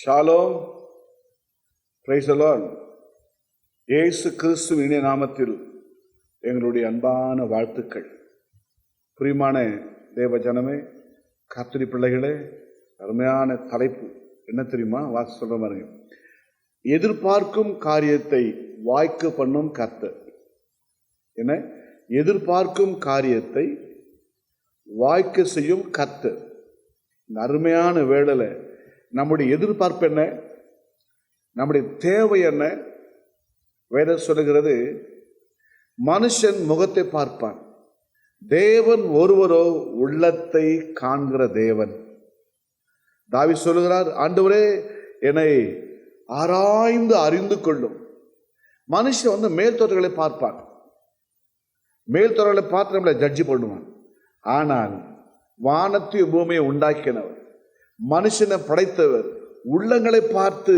Shalom, praise the Lord. இயேசு கிறிஸ்துவின் இனிய நாமத்தில் எங்களுடைய அன்பான வாழ்த்துக்கள். பிரியமான தேவ ஜனமே, கர்த்தருடைய பிள்ளைகளே, அருமையான தலைப்பு என்ன தெரியுமா? வாசி சொல்ற மாதிரி, எதிர்பார்க்கும் காரியத்தை வாய்க்க பண்ணும் கர்த்தர். என்ன? எதிர்பார்க்கும் காரியத்தை வாய்க்க செய்யும் கர்த்தர். இந்த அருமையான வேளையில நம்முடைய எதிர்பார்ப்பு என்ன? நம்முடைய தேவை என்ன? வேதம் சொல்லுகிறது, மனுஷன் முகத்தை பார்ப்பான், தேவன் ஒருவரோ உள்ளத்தை காண்கிற தேவன். தாவீது சொல்லுகிறார், ஆண்டவரே என்னை ஆராய்ந்து அறிந்து கொள்ளும். மனுஷன் மேல்தோற்றங்களை பார்ப்பான், மேல்தோற்றங்களை பார்த்து நம்மளை ஜட்ஜி பண்ணுவான். ஆனால் வானத்தையும் பூமியை உண்டாக்கினவர், மனுஷனை படைத்தவர், உள்ளங்களை பார்த்து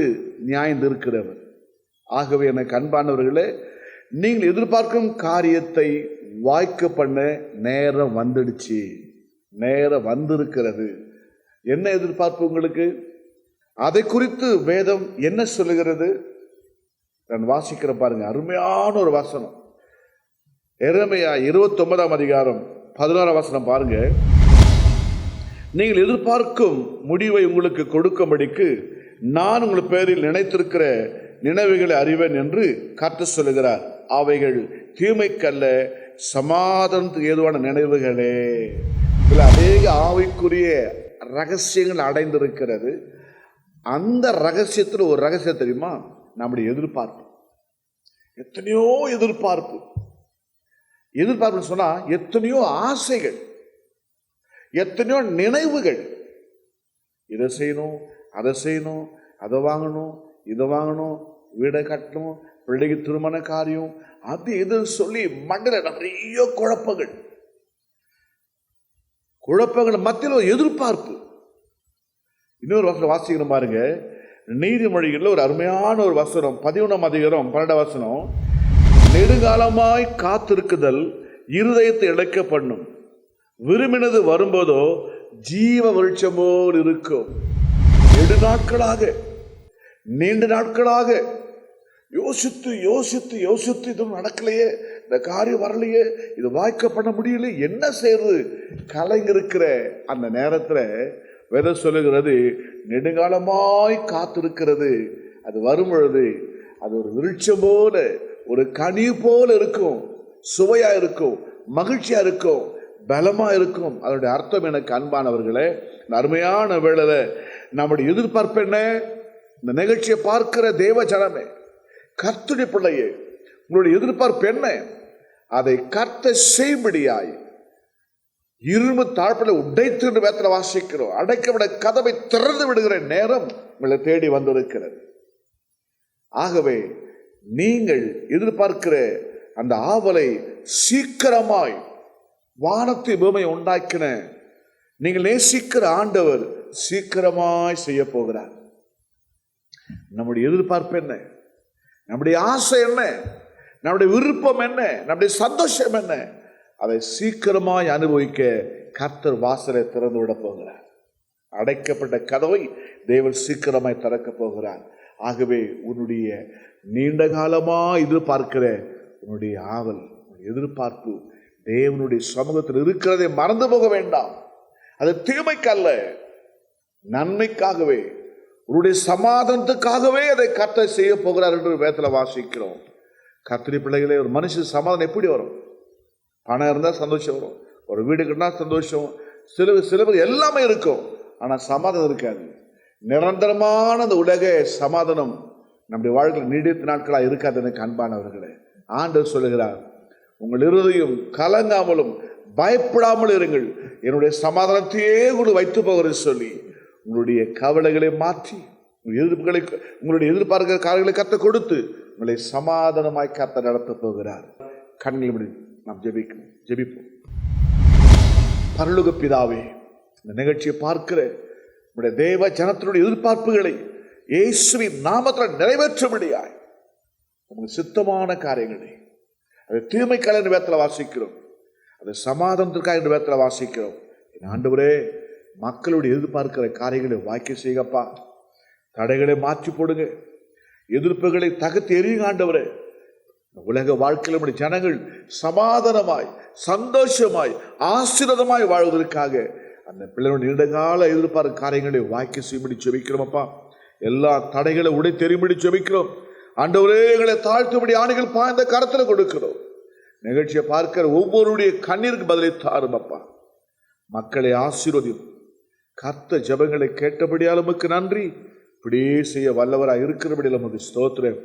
நியாயம் இருக்கிறவர். ஆகவே எனக்கு அன்பானவர்களே, நீங்கள் எதிர்பார்க்கும் காரியத்தை வாய்க்க பண்ண நேரம் வந்துடுச்சு, நேரம் வந்திருக்கிறது. என்ன எதிர்பார்ப்பு உங்களுக்கு? அதை குறித்து வேதம் என்ன சொல்லுகிறது? நான் வாசிக்கிற பாருங்க, அருமையான ஒரு வசனம். எரேமியா 29ஆம் அதிகாரம் 16ஆம் வசனம் பாருங்க. நீங்கள் எதிர்பார்க்கும் முடிவை உங்களுக்கு கொடுக்கும்படிக்கு நான் உங்கள் பேரில் நினைத்திருக்கிற நினைவுகளை அறிவேன் என்று கர்த்தர் சொல்லுகிறார். அவைகள் தீமைக்கல்ல, சமாதானத்துக்கு ஏதுவான நினைவுகளே. இதில் அநேக ஆவிக்குரிய ரகசியங்கள் அடைந்திருக்கிறது. அந்த ரகசியத்தில் ஒரு ரகசியம் தெரியுமா? நம்முடைய எதிர்பார்ப்பு. எத்தனையோ எதிர்பார்ப்பு. எதிர்பார்ப்புன்னு சொன்னா எத்தனையோ ஆசைகள், எத்தனையோ நினைவுகள். இதை செய்யணும், அதை செய்யணும், அதை வாங்கணும், இதை வாங்கணும், வீடை கட்டணும், பிள்ளைக்கு திருமண காரியம், அது இதுன்னு சொல்லி மண்டல நிறைய குழப்பங்கள் மத்தியில் ஒரு எதிர்பார்ப்பு. இன்னொரு வசனம் வாசிக்கணும் பாருங்க, நீதிமொழிகளில் ஒரு அருமையான ஒரு வசனம், 11ஆம் அதிகாரம் 12ஆம் வசனம். நெடுங்காலமாய் காத்திருக்குதல் இருதயத்தை இழைக்க பண்ணும், விரும்பினது வரும்போதோ ஜீவ விருட்சமோடு இருக்கும். நீண்ட நாட்களாக யோசித்து யோசித்து யோசித்து இதுவும் நடக்கலையே, இந்த காரியம் வரலையே, இது வாய்க்க பண்ண முடியல, என்ன செய்யறது? கலைஞருக்கிற அந்த நேரத்தில் வேதம் சொல்லுகிறது, நெடுங்காலமாய் காத்திருக்கிறது. அது வரும் பொழுது அது ஒரு விருட்சம் போல, ஒரு கனி போல இருக்கும், சுவையா இருக்கும், மகிழ்ச்சியா இருக்கும், பலமா இருக்கும். அதனுடைய அர்த்தம் எனக்கு அன்பானவர்களே, அருமையான வேளையில நம்முடைய எதிர்பார்ப்பு என்ன? இந்த நிகழ்ச்சியை பார்க்கிற தேவ ஜனமே, கர்த்தருடைய பிள்ளையே, உங்களுடைய எதிர்பார்ப்பு என்ன? அதை கர்த்தர் செய்யும்படியாய் இரும்பு தாழ்ப்பில் உடைத்து என்று வேதத்தில் வாசிக்கிறோம். அடைக்கப்பட கதவை திறந்து விடுகிற நேரம் உங்களை தேடி வந்திருக்கிறது. ஆகவே நீங்கள் எதிர்பார்க்கிற அந்த ஆவலை சீக்கிரமாய் வானத்தை பூமியை உண்டாக்கின நீங்கள் நேசிக்கிற ஆண்டவர் சீக்கிரமாய் செய்ய போகிறார். நம்முடைய எதிர்பார்ப்பு என்ன? நம்முடைய ஆசை என்ன? நம்முடைய விருப்பம் என்ன? நம்முடைய சந்தோஷம் என்ன? அதை சீக்கிரமாய் அனுபவிக்க கர்த்தர் வாசலை திறந்து விட போகிறார். அடைக்கப்பட்ட கதவை தேவன் சீக்கிரமாய் திறக்க போகிறார். ஆகவே உன்னுடைய நீண்ட காலமாய் எதிர்பார்க்கிற உன்னுடைய ஆவல், எதிர்பார்ப்பு தேவனுடைய சமூகத்தில் இருக்கிறதை மறந்து போக வேண்டாம். அது தீமைக்கல்ல, நன்மைக்காகவே, உன்னுடைய சமாதானத்துக்காகவே அதை கர்த்தர் செய்ய போகிறார் என்று வேதத்தில் வாசிக்கிறோம். கர்த்தருடைய பிள்ளைகளே, ஒரு மனுஷன் சமாதானம் எப்படி வரும்? பணம் இருந்தால் சந்தோஷம் வரும், ஒரு வீடு கட்டினா சந்தோஷம், சிலவர் எல்லாமே இருக்கும், ஆனால் சமாதானம் இருக்காது. நிரந்தரமான அந்த உலக சமாதானம் நம்முடைய வாழ்க்கையில் நீடித்த நாட்களாக இருக்காது. எனக்கு அன்பானவர்களே, ஆண்டவர் சொல்லுகிறார், உங்கள் இருதயம் கலங்காமலும் பயப்படாமல் இருங்கள், என்னுடைய சமாதானத்தையே உங்களுக்கு வைத்து போகிறது சொல்லி உங்களுடைய கவலைகளை மாற்றி உங்களுடைய எதிர்பார்க்கிற காரியங்களை கத்த கொடுத்து உங்களை சமாதானமாய் கத்த நடத்த போகிறார். கண்களை நாம் ஜெபிப்போம். பரலோக பிதாவே, இந்த நிகழ்ச்சியை பார்க்கிற உங்களுடைய தேவ ஜனத்தினுடைய எதிர்பார்ப்புகளை இயேசுவின் நாமத்தில் நிறைவேற்றும்படியாய் உங்களுக்கு சித்தமான காரியங்களை, அது தீமைக்கால என்ற வேதத்தில் வாசிக்கிறோம், அது சமாதானத்திற்காக என்ற வேதத்தில் வாசிக்கிறோம். ஆண்டவரே, மக்களுடைய எதிர்பார்க்கிற காரியங்களை வாய்க்க செய்யப்பா. தடைகளை மாற்றி போடுங்க, எதிர்ப்புகளை தகர்த்து எறியுங்க ஆண்டவரே. உலக வாழ்க்கையில் நம்முடைய ஜனங்கள் சமாதானமாய் சந்தோஷமாய் ஆசீர்வாதமாய் வாழ்வதற்காக அந்த பிள்ளைகளுடைய நீண்டகால எதிர்பார்க்கும் காரியங்களை வாய்க்க செய்யும்படி ஜெபிக்கிறோம். எல்லா தடைகளை உடை தெரியும்படி ஜெபிக்கிறோம் ஆண்டவரே. எங்களை தாழ்த்தும்படி ஆணைகள் பாய்ந்த கரத்தில் கொடுக்கிறோம். நிகழ்ச்சியை பார்க்கிற ஒவ்வொருடைய கண்ணீருக்கு பதிலை தாரும் அப்பா. மக்களை ஆசீர்வதியும். கர்த்தர் ஜெபங்களை கேட்டபடியால் உமக்கு நன்றி. இப்படியே செய்ய வல்லவராய் இருக்கிறபடியால் உமக்கு ஸ்தோத்திரம்.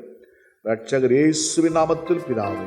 ரட்சகர் இயேசுவின் நாமத்தில் பிதாவே.